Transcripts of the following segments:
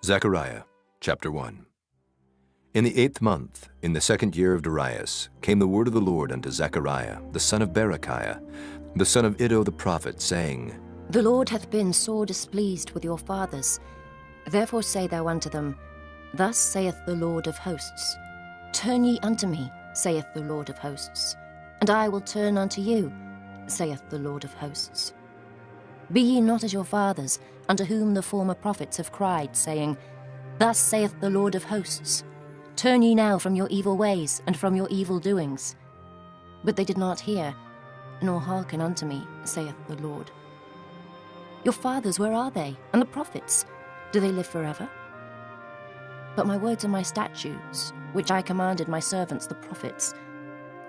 Zechariah chapter 1. In the 8th month, in the 2nd year of Darius, came the word of the Lord unto Zechariah, the son of Berechiah, the son of Iddo the prophet, saying, The Lord hath been sore displeased with your fathers. Therefore say thou unto them, Thus saith the Lord of hosts, Turn ye unto me, saith the Lord of hosts, and I will turn unto you, saith the Lord of hosts. Be ye not as your fathers, unto whom the former prophets have cried, saying, Thus saith the Lord of hosts, Turn ye now from your evil ways and from your evil doings. But they did not hear, nor hearken unto me, saith the Lord. Your fathers, where are they? And the prophets, do they live forever? But my words and my statutes, which I commanded my servants the prophets,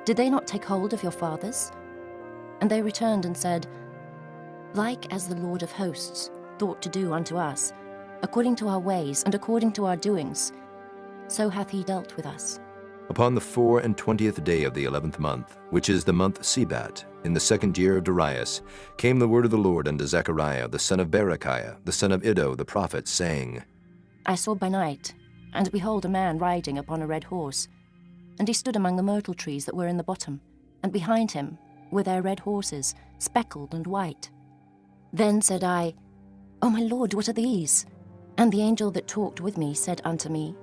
did they not take hold of your fathers? And they returned and said, Like as the Lord of hosts thought to do unto us, according to our ways and according to our doings, so hath he dealt with us. Upon the 24th day of the 11th month, which is the month Sebat, in the 2nd year of Darius, came the word of the Lord unto Zechariah, the son of Berechiah, the son of Iddo the prophet, saying, I saw by night, and behold a man riding upon a red horse, and he stood among the myrtle trees that were in the bottom, and behind him were their red horses, speckled and white. Then said I, O my Lord, what are these? And the angel that talked with me said unto me,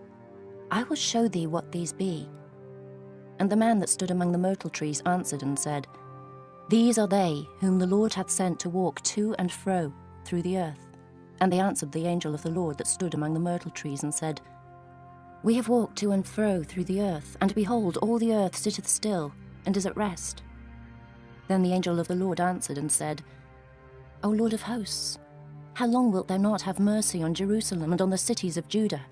I will show thee what these be. And the man that stood among the myrtle trees answered and said, These are they whom the Lord hath sent to walk to and fro through the earth. And they answered the angel of the Lord that stood among the myrtle trees and said, We have walked to and fro through the earth, and behold, all the earth sitteth still, and is at rest. Then the angel of the Lord answered and said, O Lord of hosts, how long wilt thou not have mercy on Jerusalem and on the cities of Judah,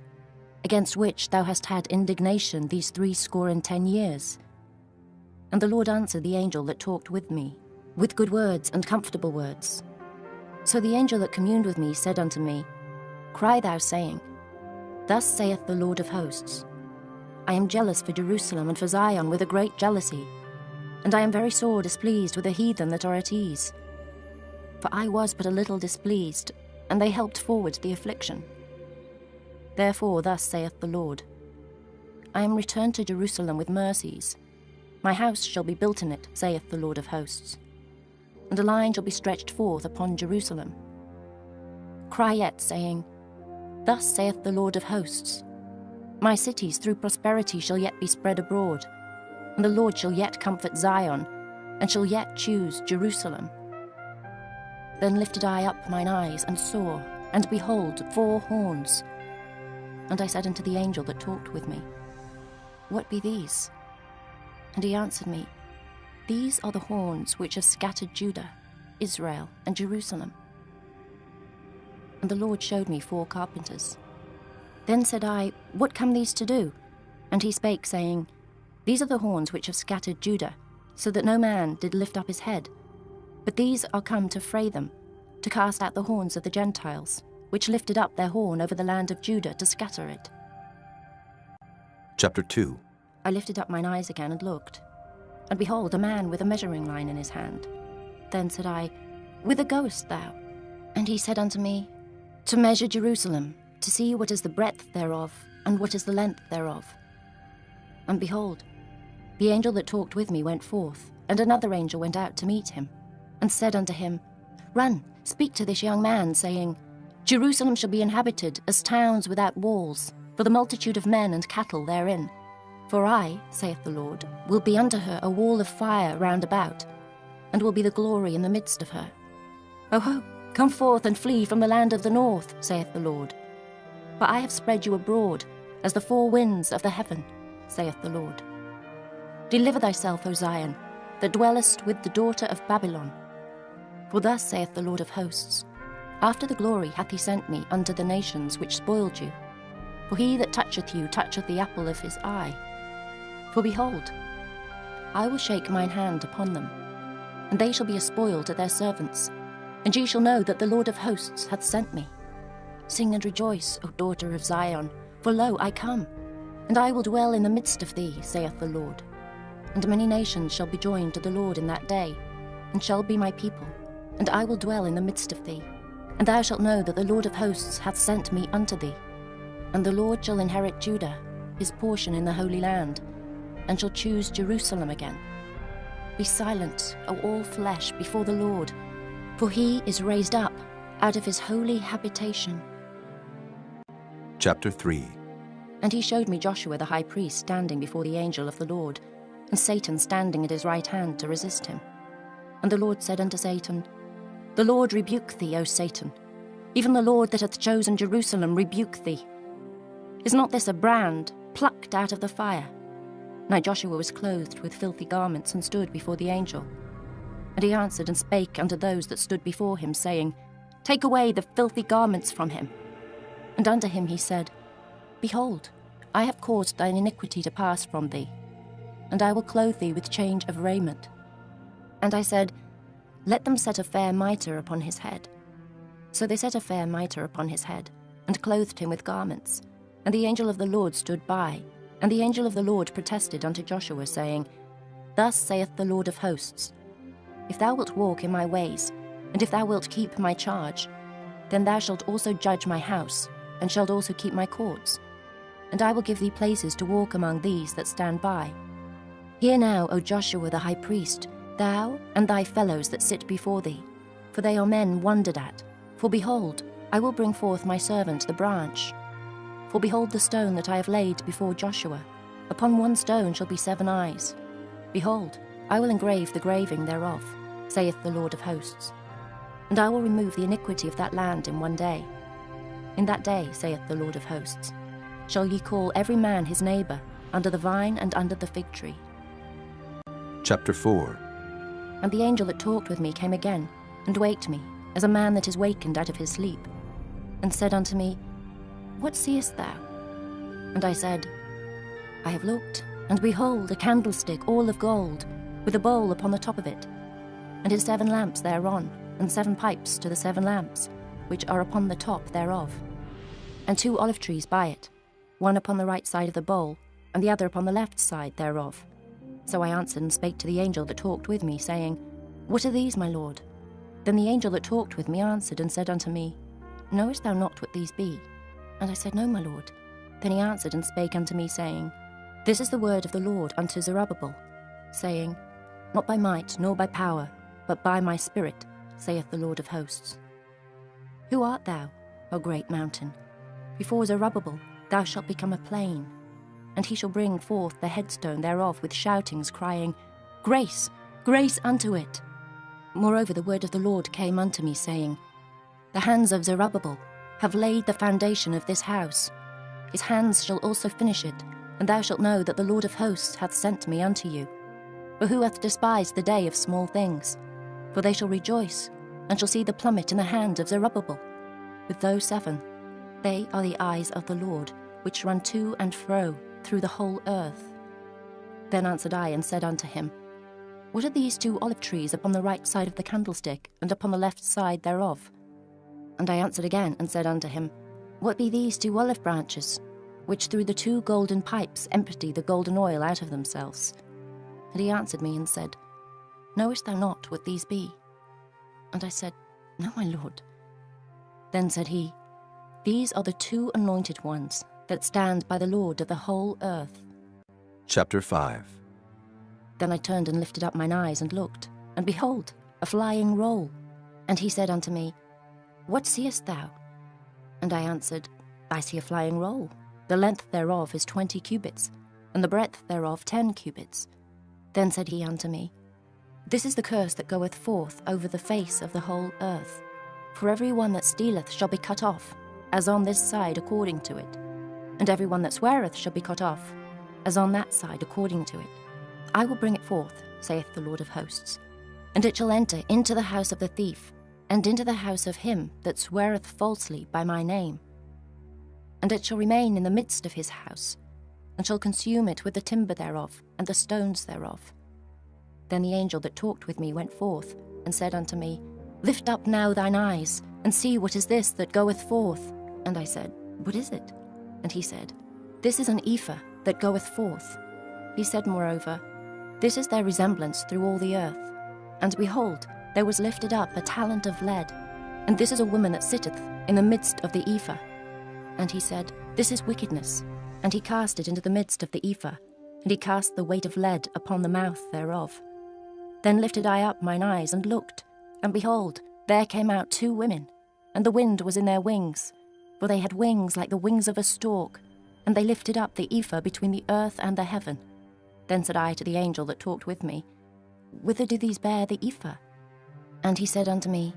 against which thou hast had indignation these 70 years? And the Lord answered the angel that talked with me, with good words and comfortable words. So the angel that communed with me said unto me, Cry thou, saying, Thus saith the Lord of hosts, I am jealous for Jerusalem and for Zion with a great jealousy, and I am very sore displeased with the heathen that are at ease. For I was but a little displeased, and they helped forward the affliction. Therefore thus saith the Lord, I am returned to Jerusalem with mercies. My house shall be built in it, saith the Lord of hosts, and a line shall be stretched forth upon Jerusalem. Cry yet, saying, Thus saith the Lord of hosts, My cities through prosperity shall yet be spread abroad, and the Lord shall yet comfort Zion, and shall yet choose Jerusalem. Then lifted I up mine eyes, and saw, and behold, 4 horns. And I said unto the angel that talked with me, What be these? And he answered me, These are the horns which have scattered Judah, Israel, and Jerusalem. And the Lord showed me 4 carpenters. Then said I, What come these to do? And he spake, saying, These are the horns which have scattered Judah, so that no man did lift up his head. But these are come to fray them, to cast out the horns of the Gentiles, which lifted up their horn over the land of Judah to scatter it. Chapter 2. I lifted up mine eyes again and looked, and behold, a man with a measuring line in his hand. Then said I, Whither goest thou? And he said unto me, To measure Jerusalem, to see what is the breadth thereof, and what is the length thereof. And behold, the angel that talked with me went forth, and another angel went out to meet him, and said unto him, Run, speak to this young man, saying, Jerusalem shall be inhabited as towns without walls, for the multitude of men and cattle therein. For I, saith the Lord, will be unto her a wall of fire round about, and will be the glory in the midst of her. Ho, come forth and flee from the land of the north, saith the Lord. For I have spread you abroad as the 4 winds of the heaven, saith the Lord. Deliver thyself, O Zion, that dwellest with the daughter of Babylon. For thus saith the Lord of hosts, After the glory hath he sent me unto the nations which spoiled you. For he that toucheth you toucheth the apple of his eye. For behold, I will shake mine hand upon them, and they shall be a spoil to their servants, and ye shall know that the Lord of hosts hath sent me. Sing and rejoice, O daughter of Zion, for lo, I come, and I will dwell in the midst of thee, saith the Lord. And many nations shall be joined to the Lord in that day, and shall be my people, and I will dwell in the midst of thee. And thou shalt know that the Lord of hosts hath sent me unto thee. And the Lord shall inherit Judah, his portion in the Holy Land, and shall choose Jerusalem again. Be silent, O all flesh, before the Lord, for he is raised up out of his holy habitation. Chapter 3. And he showed me Joshua the high priest standing before the angel of the Lord, and Satan standing at his right hand to resist him. And the Lord said unto Satan, The Lord rebuke thee, O Satan. Even the Lord that hath chosen Jerusalem rebuke thee. Is not this a brand plucked out of the fire? Now Joshua was clothed with filthy garments, and stood before the angel. And he answered and spake unto those that stood before him, saying, Take away the filthy garments from him. And unto him he said, Behold, I have caused thine iniquity to pass from thee, and I will clothe thee with change of raiment. And I said, Let them set a fair mitre upon his head. So they set a fair mitre upon his head, and clothed him with garments. And the angel of the Lord stood by, and the angel of the Lord protested unto Joshua, saying, Thus saith the Lord of hosts, If thou wilt walk in my ways, and if thou wilt keep my charge, then thou shalt also judge my house, and shalt also keep my courts. And I will give thee places to walk among these that stand by. Hear now, O Joshua the high priest, thou and thy fellows that sit before thee, for they are men wondered at. For behold, I will bring forth my servant the branch. For behold the stone that I have laid before Joshua. Upon one stone shall be 7 eyes. Behold, I will engrave the graving thereof, saith the Lord of hosts. And I will remove the iniquity of that land in one day. In that day, saith the Lord of hosts, shall ye call every man his neighbour, under the vine and under the fig tree. Chapter 4. And the angel that talked with me came again, and waked me, as a man that is wakened out of his sleep, and said unto me, What seest thou? And I said, I have looked, and behold, a candlestick all of gold, with a bowl upon the top of it, and his 7 lamps thereon, and 7 pipes to the 7 lamps, which are upon the top thereof, and 2 olive trees by it, one upon the right side of the bowl, and the other upon the left side thereof. So I answered and spake to the angel that talked with me, saying, What are these, my lord? Then the angel that talked with me answered and said unto me, Knowest thou not what these be? And I said, No, my lord. Then he answered and spake unto me, saying, This is the word of the Lord unto Zerubbabel, saying, Not by might nor by power, but by my spirit, saith the Lord of hosts. Who art thou, O great mountain? Before Zerubbabel thou shalt become a plain, and he shall bring forth the headstone thereof with shoutings, crying, Grace, grace unto it. Moreover the word of the Lord came unto me, saying, The hands of Zerubbabel have laid the foundation of this house. His hands shall also finish it, and thou shalt know that the Lord of hosts hath sent me unto you. For who hath despised the day of small things? For they shall rejoice, and shall see the plummet in the hand of Zerubbabel. With those 7, they are the eyes of the Lord, which run to and fro through the whole earth. Then answered I and said unto him, What are these 2 olive trees upon the right side of the candlestick, and upon the left side thereof? And I answered again and said unto him, What be these 2 olive branches, which through the 2 golden pipes empty the golden oil out of themselves? And he answered me and said, Knowest thou not what these be? And I said, No, my lord. Then said he, These are the 2 anointed ones that stand by the Lord of the whole earth. Chapter 5. Then I turned and lifted up mine eyes and looked, and behold, a flying roll. And he said unto me, What seest thou? And I answered, I see a flying roll. The length thereof is 20 cubits, and the breadth thereof 10 cubits. Then said he unto me, This is the curse that goeth forth over the face of the whole earth. For every one that stealeth shall be cut off, as on this side according to it. And every one that sweareth shall be cut off, as on that side according to it. I will bring it forth, saith the Lord of hosts. And it shall enter into the house of the thief, and into the house of him that sweareth falsely by my name. And it shall remain in the midst of his house, and shall consume it with the timber thereof, and the stones thereof. Then the angel that talked with me went forth, and said unto me, Lift up now thine eyes, and see what is this that goeth forth. And I said, What is it? And he said, This is an ephah that goeth forth. He said moreover, This is their resemblance through all the earth. And behold, there was lifted up a talent of lead, and this is a woman that sitteth in the midst of the ephah. And he said, This is wickedness. And he cast it into the midst of the ephah, and he cast the weight of lead upon the mouth thereof. Then lifted I up mine eyes, and looked, and behold, there came out 2 women, and the wind was in their wings, for they had wings like the wings of a stork, and they lifted up the ephah between the earth and the heaven. Then said I to the angel that talked with me, Whither do these bear the ephah? And he said unto me,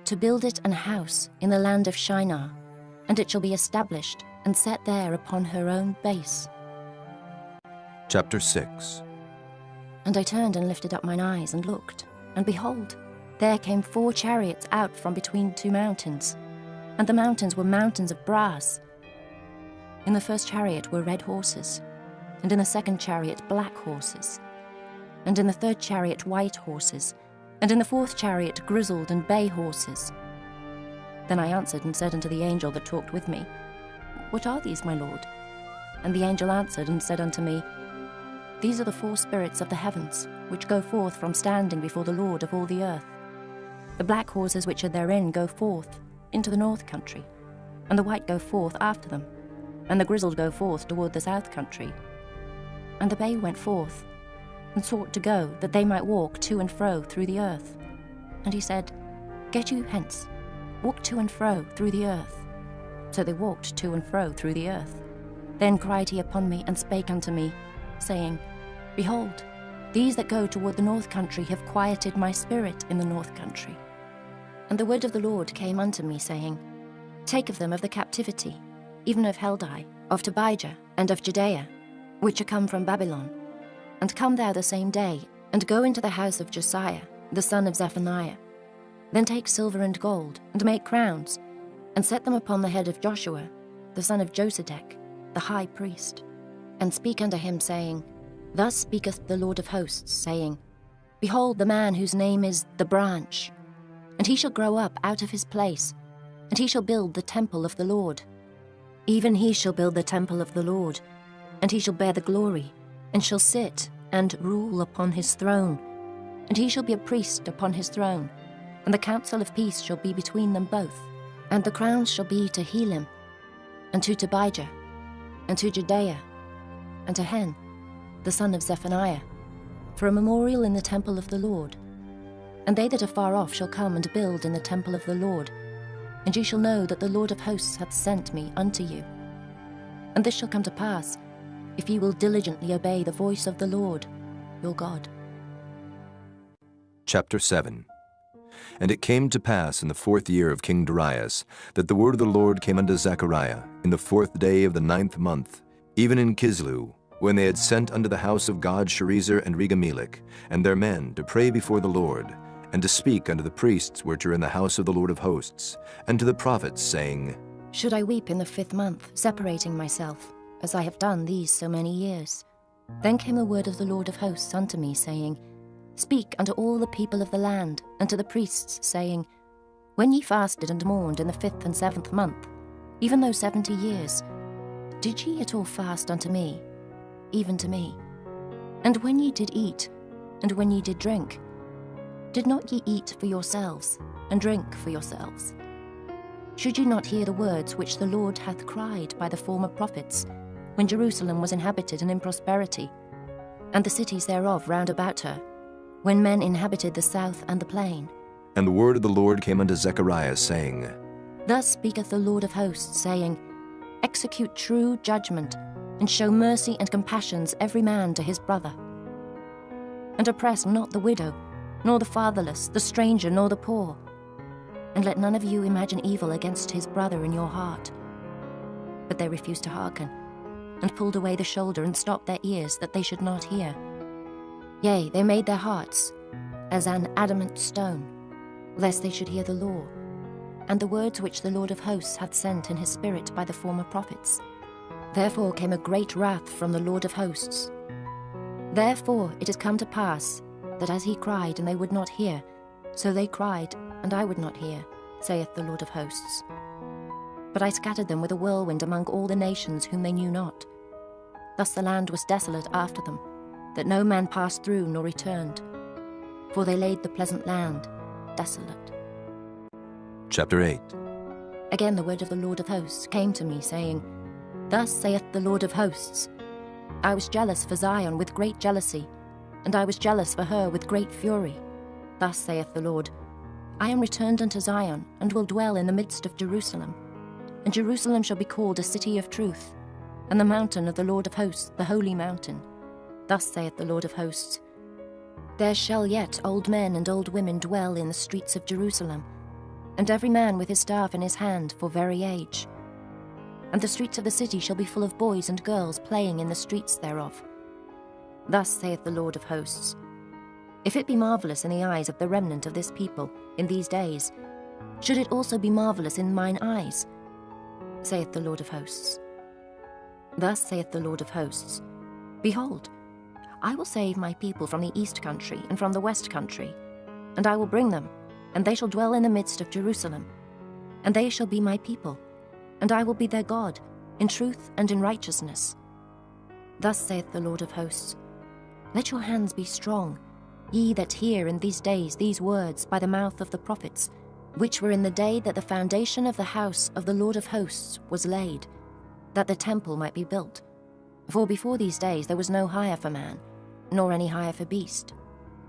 To build it an house in the land of Shinar, and it shall be established and set there upon her own base. Chapter 6. And I turned and lifted up mine eyes and looked, and behold, there came 4 chariots out from between 2 mountains, and the mountains were mountains of brass. In the first chariot were red horses, and in the second chariot black horses, and in the third chariot white horses, and in the fourth chariot grizzled and bay horses. Then I answered and said unto the angel that talked with me, What are these, my lord? And the angel answered and said unto me, These are the 4 spirits of the heavens, which go forth from standing before the Lord of all the earth. The black horses which are therein go forth into the north country, and the white go forth after them, and the grizzled go forth toward the south country. And the bay went forth, and sought to go, that they might walk to and fro through the earth. And he said, Get you hence, walk to and fro through the earth. So they walked to and fro through the earth. Then cried he upon me, and spake unto me, saying, Behold, these that go toward the north country have quieted my spirit in the north country. And the word of the Lord came unto me, saying, Take of them of the captivity, even of Heldai, of Tobijah, and of Judea, which are come from Babylon. And come thou the same day, and go into the house of Josiah, the son of Zephaniah. Then take silver and gold, and make crowns, and set them upon the head of Joshua, the son of Josedech, the high priest. And speak unto him, saying, Thus speaketh the Lord of hosts, saying, Behold the man whose name is the branch, and he shall grow up out of his place, and he shall build the temple of the Lord. Even he shall build the temple of the Lord, and he shall bear the glory, and shall sit and rule upon his throne, and he shall be a priest upon his throne, and the counsel of peace shall be between them both. And the crowns shall be to Helam, and to Tobijah, and to Judea, and to Hen, the son of Zephaniah, for a memorial in the temple of the Lord. And they that are far off shall come and build in the temple of the Lord, and ye shall know that the Lord of hosts hath sent me unto you. And this shall come to pass, if ye will diligently obey the voice of the Lord, your God. Chapter 7. And it came to pass in the 4th year of King Darius, that the word of the Lord came unto Zechariah in the 4th day of the 9th month, even in Kislew, when they had sent unto the house of God Sherezer and Regamelech, and their men, to pray before the Lord, and to speak unto the priests which are in the house of the Lord of hosts, and to the prophets, saying, Should I weep in the 5th month, separating myself, as I have done these so many years? Then came the word of the Lord of hosts unto me, saying, Speak unto all the people of the land, and to the priests, saying, When ye fasted and mourned in the 5th and 7th month, even those 70 years, did ye at all fast unto me, even to me? And when ye did eat, and when ye did drink, did not ye eat for yourselves, and drink for yourselves? Should ye not hear the words which the Lord hath cried by the former prophets, when Jerusalem was inhabited and in prosperity, and the cities thereof round about her, when men inhabited the south and the plain? And the word of the Lord came unto Zechariah, saying, Thus speaketh the Lord of hosts, saying, Execute true judgment, and show mercy and compassions every man to his brother. And oppress not the widow, nor the fatherless, the stranger, nor the poor. And let none of you imagine evil against his brother in your heart. But they refused to hearken, and pulled away the shoulder, and stopped their ears, that they should not hear. Yea, they made their hearts as an adamant stone, lest they should hear the law, and the words which the Lord of hosts hath sent in his spirit by the former prophets. Therefore came a great wrath from the Lord of hosts. Therefore it is come to pass, that as he cried, and they would not hear, so they cried, and I would not hear, saith the Lord of hosts. But I scattered them with a whirlwind among all the nations whom they knew not. Thus the land was desolate after them, that no man passed through nor returned, for they laid the pleasant land desolate. Chapter 8. Again the word of the Lord of hosts came to me, saying, Thus saith the Lord of hosts, I was jealous for Zion with great jealousy, and I was jealous for her with great fury. Thus saith the Lord, I am returned unto Zion, and will dwell in the midst of Jerusalem. And Jerusalem shall be called a city of truth, and the mountain of the Lord of hosts, the holy mountain. Thus saith the Lord of hosts, There shall yet old men and old women dwell in the streets of Jerusalem, and every man with his staff in his hand for very age. And the streets of the city shall be full of boys and girls playing in the streets thereof. Thus saith the Lord of hosts, If it be marvellous in the eyes of the remnant of this people in these days, should it also be marvellous in mine eyes, saith the Lord of hosts. Thus saith the Lord of hosts, Behold, I will save my people from the east country and from the west country, and I will bring them, and they shall dwell in the midst of Jerusalem, and they shall be my people, and I will be their God, in truth and in righteousness. Thus saith the Lord of hosts, Let your hands be strong, ye that hear in these days these words by the mouth of the prophets, which were in the day that the foundation of the house of the Lord of hosts was laid, that the temple might be built. For before these days there was no hire for man, nor any hire for beast.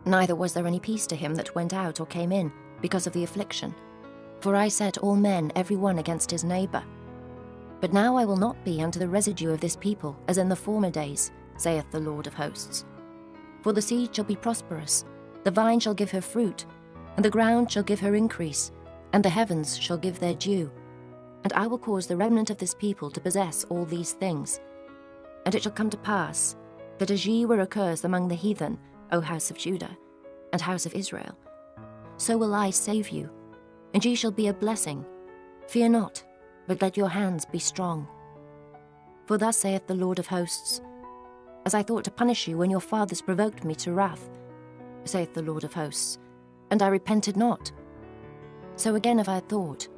Neither was there any peace to him that went out or came in, because of the affliction. For I set all men every one against his neighbour. But now I will not be unto the residue of this people, as in the former days, saith the Lord of hosts. For the seed shall be prosperous, the vine shall give her fruit, and the ground shall give her increase, and the heavens shall give their dew. And I will cause the remnant of this people to possess all these things. And it shall come to pass, that as ye were accursed among the heathen, O house of Judah, and house of Israel, so will I save you, and ye shall be a blessing. Fear not, but let your hands be strong. For thus saith the Lord of hosts, As I thought to punish you when your fathers provoked me to wrath, saith the Lord of hosts, and I repented not, so again have I thought,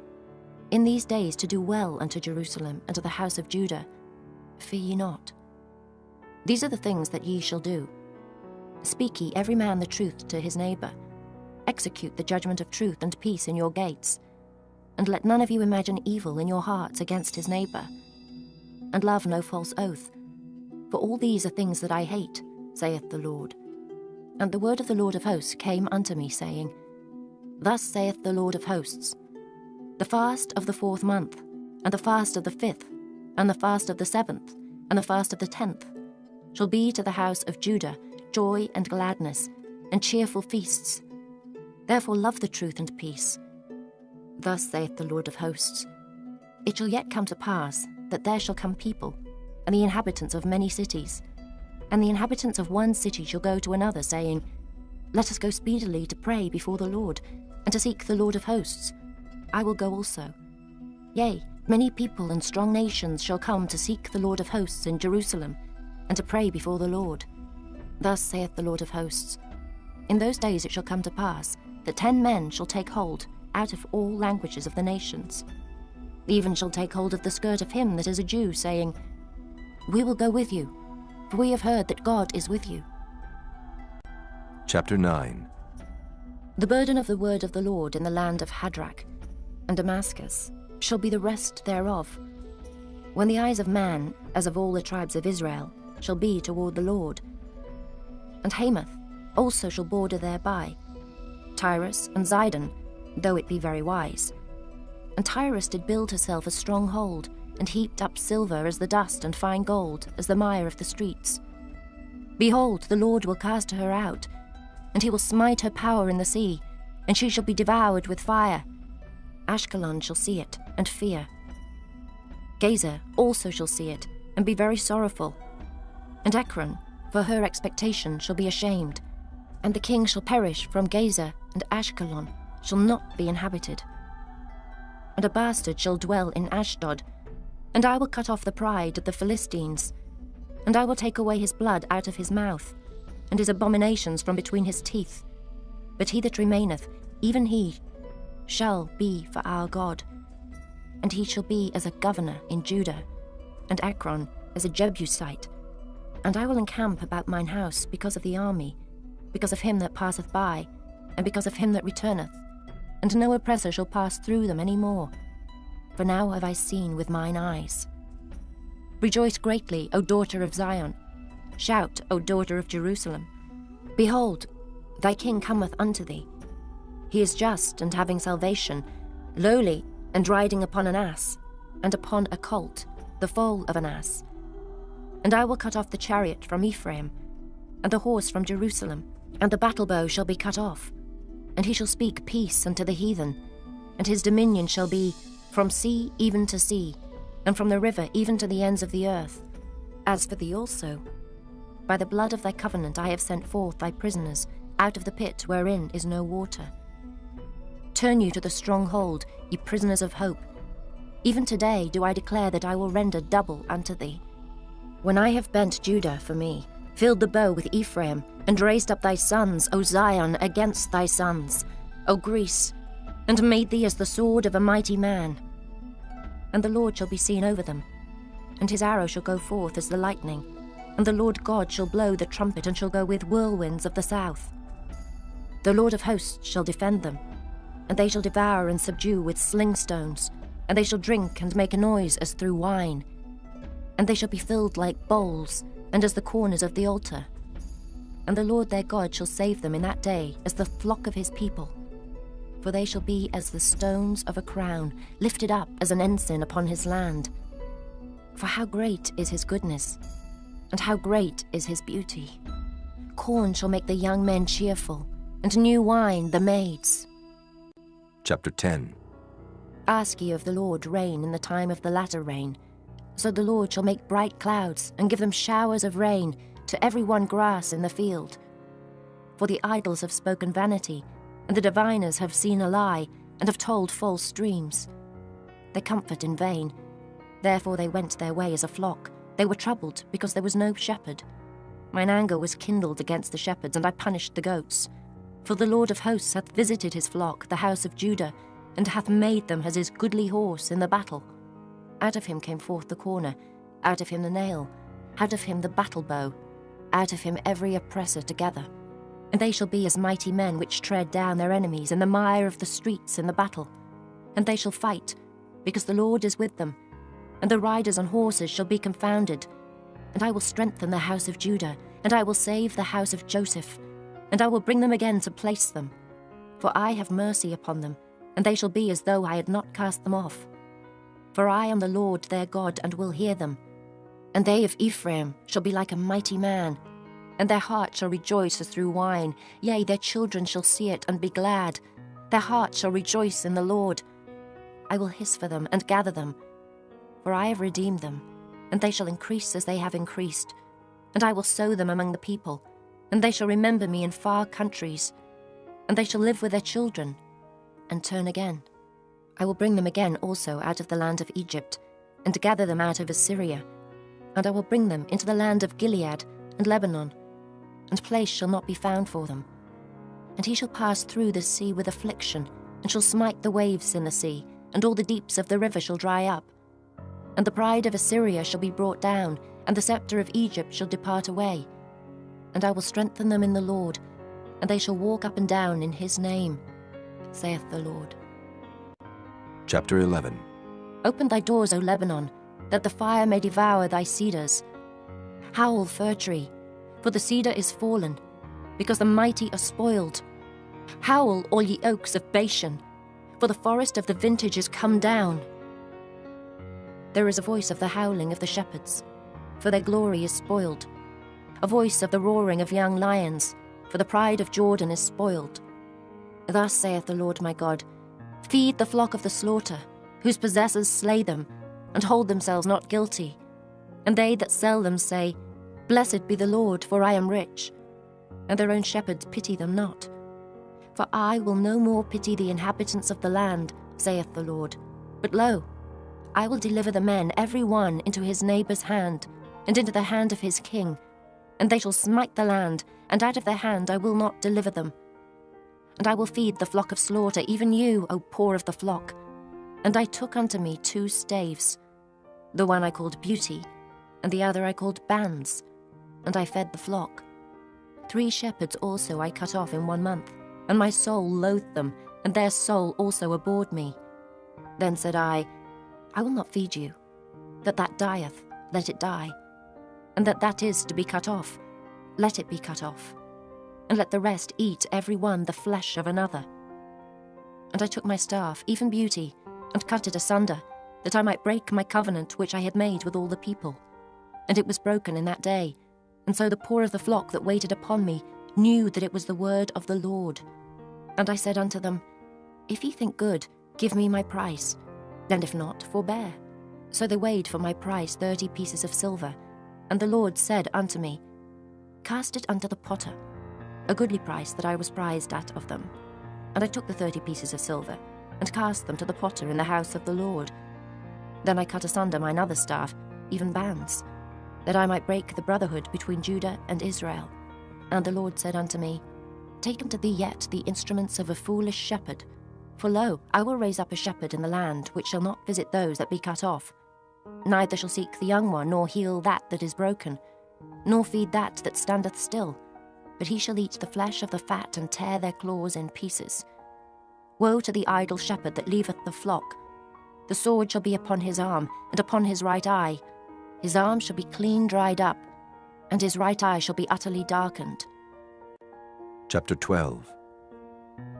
in these days to do well unto Jerusalem and to the house of Judah. Fear ye not. These are the things that ye shall do. Speak ye every man the truth to his neighbour. Execute the judgment of truth and peace in your gates. And let none of you imagine evil in your hearts against his neighbour. And love no false oath. For all these are things that I hate, saith the Lord. And the word of the Lord of hosts came unto me, saying, Thus saith the Lord of hosts, The fast of the 4th month, and the fast of the 5th, and the fast of the 7th, and the fast of the 10th, shall be to the house of Judah joy and gladness, and cheerful feasts. Therefore love the truth and peace. Thus saith the Lord of hosts, It shall yet come to pass, that there shall come people, and the inhabitants of many cities, and the inhabitants of one city shall go to another, saying, Let us go speedily to pray before the Lord, and to seek the Lord of hosts. I will go also. Yea, many people and strong nations shall come to seek the Lord of hosts in Jerusalem, and to pray before the Lord. Thus saith the Lord of hosts, In those days it shall come to pass, that 10 men shall take hold out of all languages of the nations. Even shall take hold of the skirt of him that is a Jew, saying, We will go with you, for we have heard that God is with you. Chapter 9. The burden of the word of the Lord in the land of Hadrach and Damascus shall be the rest thereof, when the eyes of man, as of all the tribes of Israel, shall be toward the Lord. And Hamath also shall border thereby, Tyrus and Zidon, though it be very wise. And Tyrus did build herself a stronghold, and heaped up silver as the dust, and fine gold as the mire of the streets. Behold, the Lord will cast her out, and he will smite her power in the sea, and she shall be devoured with fire. Ashkelon shall see it, and fear. Gazer also shall see it, and be very sorrowful. And Ekron, for her expectation, shall be ashamed. And the king shall perish from Gazer, and Ashkelon shall not be inhabited. And a bastard shall dwell in Ashdod, and I will cut off the pride of the Philistines, and I will take away his blood out of his mouth, and his abominations from between his teeth. But he that remaineth, even he, shall be for our God. And he shall be as a governor in Judah, and Ekron as a Jebusite. And I will encamp about mine house because of the army, because of him that passeth by, and because of him that returneth, and no oppressor shall pass through them any more. for now have I seen with mine eyes. Rejoice greatly, O daughter of Zion. Shout, O daughter of Jerusalem. Behold, thy king cometh unto thee. He is just and having salvation, lowly and riding upon an ass, and upon a colt, the foal of an ass. And I will cut off the chariot from Ephraim, and the horse from Jerusalem, and the battle bow shall be cut off. And he shall speak peace unto the heathen, and his dominion shall be from sea even to sea, and from the river even to the ends of the earth. As for thee also, by the blood of thy covenant I have sent forth thy prisoners out of the pit wherein is no water. Turn you to the stronghold, ye prisoners of hope. Even today do I declare that I will render double unto thee. When I have bent Judah for me, filled the bow with Ephraim, and raised up thy sons, O Zion, against thy sons, O Greece, and made thee as the sword of a mighty man. And the Lord shall be seen over them, and his arrow shall go forth as the lightning, and the Lord God shall blow the trumpet, and shall go with whirlwinds of the south. The Lord of hosts shall defend them, and they shall devour and subdue with sling stones, and they shall drink and make a noise as through wine. And they shall be filled like bowls, and as the corners of the altar. And the Lord their God shall save them in that day as the flock of his people. For they shall be as the stones of a crown, lifted up as an ensign upon his land. For how great is his goodness, and how great is his beauty! Corn shall make the young men cheerful, and new wine the maids. Chapter 10. Ask ye of the Lord rain in the time of the latter rain. So the Lord shall make bright clouds, and give them showers of rain, to every one grass in the field. For the idols have spoken vanity, and the diviners have seen a lie, and have told false dreams. They comfort in vain. Therefore they went their way as a flock. They were troubled, because there was no shepherd. Mine anger was kindled against the shepherds, and I punished the goats. For the Lord of hosts hath visited his flock, the house of Judah, and hath made them as his goodly horse in the battle. Out of him came forth the corner, out of him the nail, out of him the battle bow, out of him every oppressor together. And they shall be as mighty men which tread down their enemies in the mire of the streets in the battle. And they shall fight, because the Lord is with them. And the riders on horses shall be confounded. And I will strengthen the house of Judah, and I will save the house of Joseph, and I will bring them again to place them. For I have mercy upon them, and they shall be as though I had not cast them off. For I am the Lord their God, and will hear them. And they of Ephraim shall be like a mighty man, and their heart shall rejoice as through wine. Yea, their children shall see it and be glad. Their heart shall rejoice in the Lord. I will hiss for them and gather them, for I have redeemed them, and they shall increase as they have increased. And I will sow them among the people, and they shall remember me in far countries. And they shall live with their children, and turn again. I will bring them again also out of the land of Egypt, and gather them out of Assyria. And I will bring them into the land of Gilead and Lebanon, and place shall not be found for them. And he shall pass through the sea with affliction, and shall smite the waves in the sea, and all the deeps of the river shall dry up. And the pride of Assyria shall be brought down, and the scepter of Egypt shall depart away. And I will strengthen them in the Lord, and they shall walk up and down in his name, saith the Lord. Chapter 11. Open thy doors, O Lebanon, that the fire may devour thy cedars. Howl, fir tree, for the cedar is fallen, because the mighty are spoiled. Howl, all ye oaks of Bashan, for the forest of the vintage is come down. There is a voice of the howling of the shepherds, for their glory is spoiled. A voice of the roaring of young lions, for the pride of Jordan is spoiled. Thus saith the Lord my God, feed the flock of the slaughter, whose possessors slay them, and hold themselves not guilty. And they that sell them say, Blessed be the Lord, for I am rich. And their own shepherds pity them not. For I will no more pity the inhabitants of the land, saith the Lord. But lo, I will deliver the men every one into his neighbour's hand, and into the hand of his king. And they shall smite the land, and out of their hand I will not deliver them. And I will feed the flock of slaughter, even you, O poor of the flock. And I took unto me 2 staves. The one I called Beauty, and the other I called Bands. And I fed the flock. 3 shepherds also I cut off in 1 month, and my soul loathed them, and their soul also abhorred me. Then said I, I will not feed you. That dieth, let it die. And that is to be cut off, let it be cut off. And let the rest eat every one the flesh of another. And I took my staff, even Beauty, and cut it asunder, that I might break my covenant which I had made with all the people. And it was broken in that day. And so the poor of the flock that waited upon me knew that it was the word of the Lord. And I said unto them, If ye think good, give me my price, and if not, forbear. So they weighed for my price 30 pieces of silver. And the Lord said unto me, Cast it unto the potter, a goodly price that I was prized at of them. And I took the 30 pieces of silver, and cast them to the potter in the house of the Lord. Then I cut asunder mine other staff, even bands, that I might break the brotherhood between Judah and Israel. And the Lord said unto me, Take unto thee yet the instruments of a foolish shepherd. For lo, I will raise up a shepherd in the land, which shall not visit those that be cut off. Neither shall seek the young one, nor heal that is broken, nor feed that standeth still. But he shall eat the flesh of the fat, and tear their claws in pieces. Woe to the idle shepherd that leaveth the flock! The sword shall be upon his arm, and upon his right eye. His arm shall be clean dried up, and his right eye shall be utterly darkened. Chapter 12.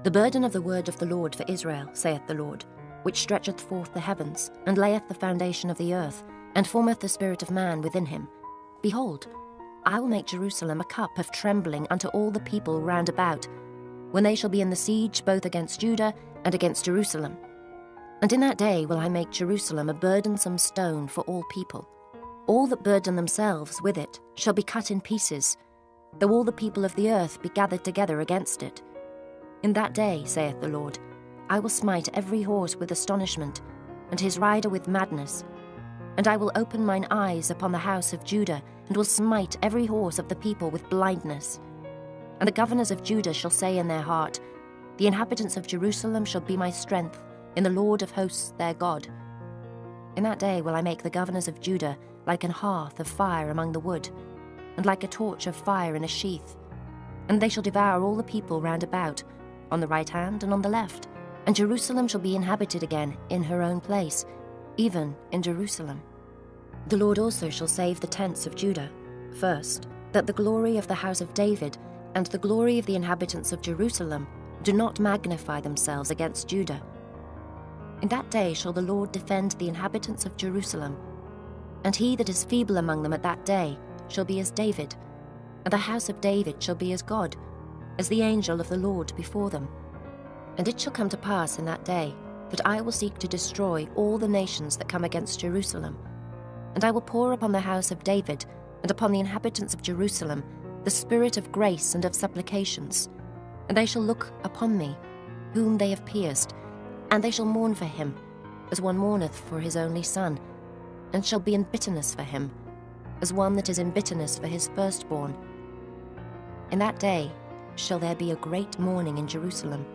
The burden of the word of the Lord for Israel, saith the Lord, which stretcheth forth the heavens, and layeth the foundation of the earth, and formeth the spirit of man within him. Behold, I will make Jerusalem a cup of trembling unto all the people round about, when they shall be in the siege both against Judah and against Jerusalem. And in that day will I make Jerusalem a burdensome stone for all people. All that burden themselves with it shall be cut in pieces, though all the people of the earth be gathered together against it. In that day, saith the Lord, I will smite every horse with astonishment, and his rider with madness. And I will open mine eyes upon the house of Judah, and will smite every horse of the people with blindness. And the governors of Judah shall say in their heart, The inhabitants of Jerusalem shall be my strength in the Lord of hosts their God. In that day will I make the governors of Judah like an hearth of fire among the wood, and like a torch of fire in a sheath. And they shall devour all the people round about, on the right hand and on the left. And Jerusalem shall be inhabited again in her own place, even in Jerusalem. The Lord also shall save the tents of Judah, first, that the glory of the house of David and the glory of the inhabitants of Jerusalem do not magnify themselves against Judah. In that day shall the Lord defend the inhabitants of Jerusalem, and he that is feeble among them at that day shall be as David, and the house of David shall be as God, as the angel of the Lord before them. And it shall come to pass in that day that I will seek to destroy all the nations that come against Jerusalem. And I will pour upon the house of David and upon the inhabitants of Jerusalem the spirit of grace and of supplications. And they shall look upon me, whom they have pierced, and they shall mourn for him, as one mourneth for his only son, and shall be in bitterness for him, as one that is in bitterness for his firstborn. In that day shall there be a great mourning in Jerusalem,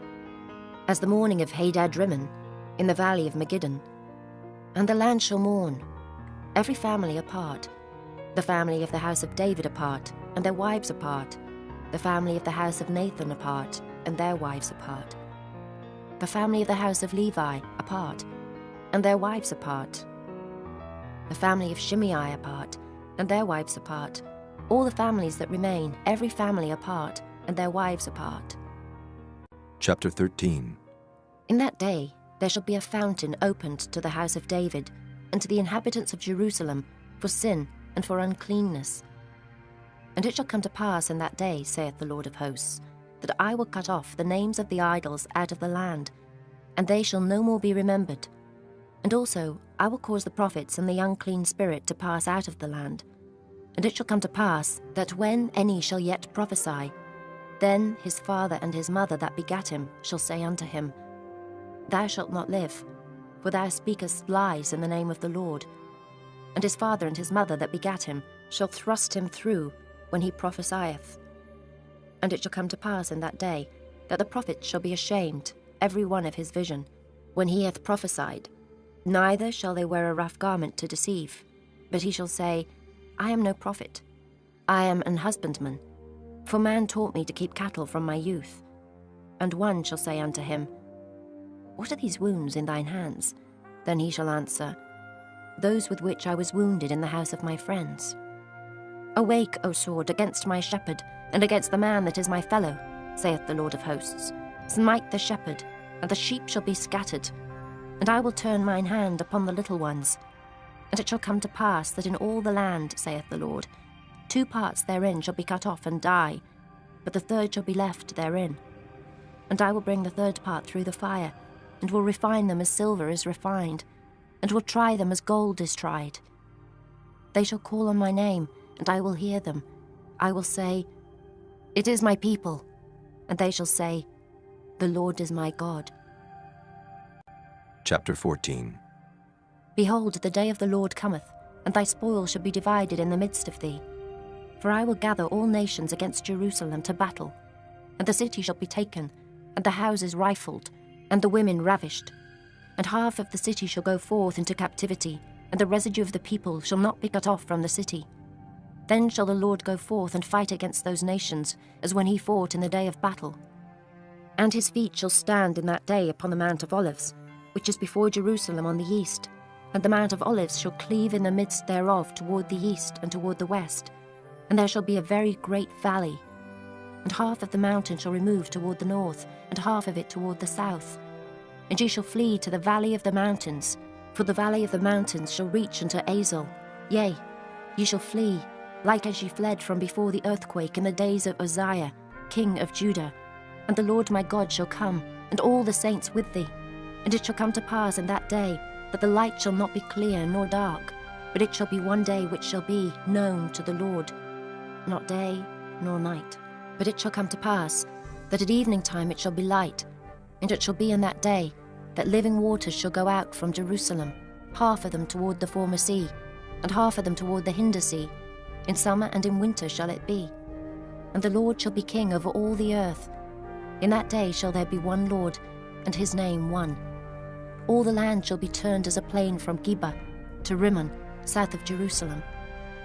as the mourning of Hadad-rimmon in the valley of Megiddon. And the land shall mourn, every family apart, the family of the house of David apart, and their wives apart, the family of the house of Nathan apart, and their wives apart, the family of the house of Levi apart, and their wives apart, the family of Shimei apart, and their wives apart, all the families that remain, every family apart, and their wives apart. Chapter 13. In that day there shall be a fountain opened to the house of David, and to the inhabitants of Jerusalem, for sin and for uncleanness. And it shall come to pass in that day, saith the Lord of hosts, that I will cut off the names of the idols out of the land, and they shall no more be remembered. And also I will cause the prophets and the unclean spirit to pass out of the land. And it shall come to pass that when any shall yet prophesy, then his father and his mother that begat him shall say unto him, Thou shalt not live, for thou speakest lies in the name of the Lord. And his father and his mother that begat him shall thrust him through when he prophesieth. And it shall come to pass in that day that the prophet shall be ashamed, every one of his vision, when he hath prophesied. Neither shall they wear a rough garment to deceive, but he shall say, I am no prophet, I am an husbandman, for man taught me to keep cattle from my youth. And one shall say unto him, What are these wounds in thine hands? Then he shall answer, those with which I was wounded in the house of my friends. Awake, O sword, against my shepherd, and against the man that is my fellow, saith the Lord of hosts. Smite the shepherd, and the sheep shall be scattered. And I will turn mine hand upon the little ones. And it shall come to pass that in all the land, saith the Lord, 2 parts therein shall be cut off and die, but the third shall be left therein. And I will bring the third part through the fire, and will refine them as silver is refined, and will try them as gold is tried. They shall call on my name, and I will hear them. I will say, It is my people. And they shall say, The Lord is my God. Chapter 14. Behold, the day of the Lord cometh, and thy spoil shall be divided in the midst of thee. For I will gather all nations against Jerusalem to battle, and the city shall be taken, and the houses rifled, and the women ravished. And half of the city shall go forth into captivity, and the residue of the people shall not be cut off from the city. Then shall the Lord go forth and fight against those nations, as when he fought in the day of battle. And his feet shall stand in that day upon the Mount of Olives, which is before Jerusalem on the east, and the Mount of Olives shall cleave in the midst thereof toward the east and toward the west, and there shall be a very great valley. And half of the mountain shall remove toward the north, and half of it toward the south. And ye shall flee to the valley of the mountains, for the valley of the mountains shall reach unto Azel. Yea, ye shall flee, like as ye fled from before the earthquake in the days of Uzziah, king of Judah. And the Lord my God shall come, and all the saints with thee. And it shall come to pass in that day, that the light shall not be clear nor dark, but it shall be one day which shall be known to the Lord, not day nor night. But it shall come to pass, that at evening time it shall be light, and it shall be in that day, that living waters shall go out from Jerusalem, half of them toward the former sea, and half of them toward the hinder sea. In summer and in winter shall it be. And the Lord shall be king over all the earth. In that day shall there be one Lord, and his name one. All the land shall be turned as a plain from Geba to Rimmon, south of Jerusalem.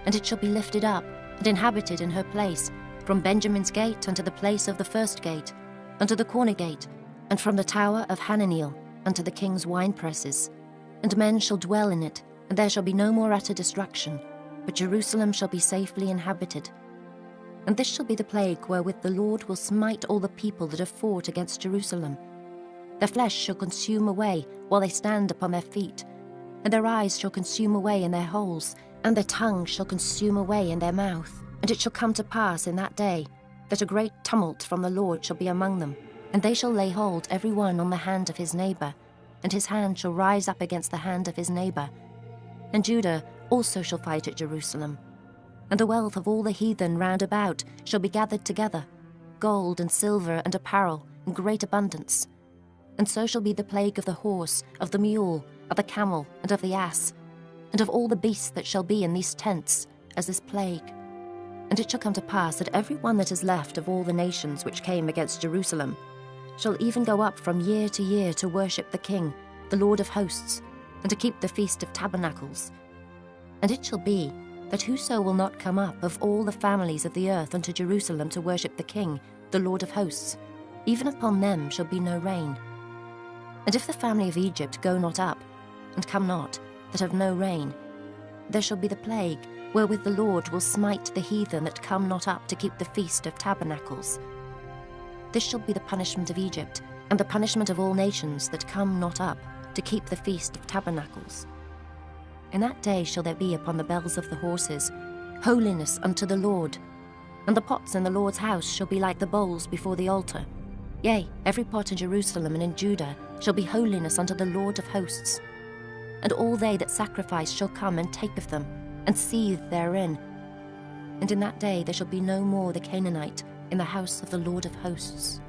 And it shall be lifted up, and inhabited in her place, from Benjamin's gate unto the place of the first gate, unto the corner gate, and from the tower of Hananeel unto the king's winepresses. And men shall dwell in it, and there shall be no more utter destruction, but Jerusalem shall be safely inhabited. And this shall be the plague wherewith the Lord will smite all the people that have fought against Jerusalem. Their flesh shall consume away while they stand upon their feet, and their eyes shall consume away in their holes, and their tongue shall consume away in their mouth. And it shall come to pass in that day, that a great tumult from the Lord shall be among them, and they shall lay hold every one on the hand of his neighbour, and his hand shall rise up against the hand of his neighbour. And Judah also shall fight at Jerusalem. And the wealth of all the heathen round about shall be gathered together, gold and silver and apparel in great abundance. And so shall be the plague of the horse, of the mule, of the camel, and of the ass, and of all the beasts that shall be in these tents, as this plague. And it shall come to pass that every one that is left of all the nations which came against Jerusalem shall even go up from year to year to worship the King, the Lord of hosts, and to keep the Feast of Tabernacles. And it shall be that whoso will not come up of all the families of the earth unto Jerusalem to worship the King, the Lord of hosts, even upon them shall be no rain. And if the family of Egypt go not up, and come not, that have no rain, there shall be the plague, wherewith the Lord will smite the heathen that come not up to keep the Feast of Tabernacles. This shall be the punishment of Egypt, and the punishment of all nations that come not up to keep the Feast of Tabernacles. In that day shall there be upon the bells of the horses holiness unto the Lord, and the pots in the Lord's house shall be like the bowls before the altar. Yea, every pot in Jerusalem and in Judah shall be holiness unto the Lord of hosts. And all they that sacrifice shall come and take of them, and seethe therein. And in that day there shall be no more the Canaanite in the house of the Lord of hosts.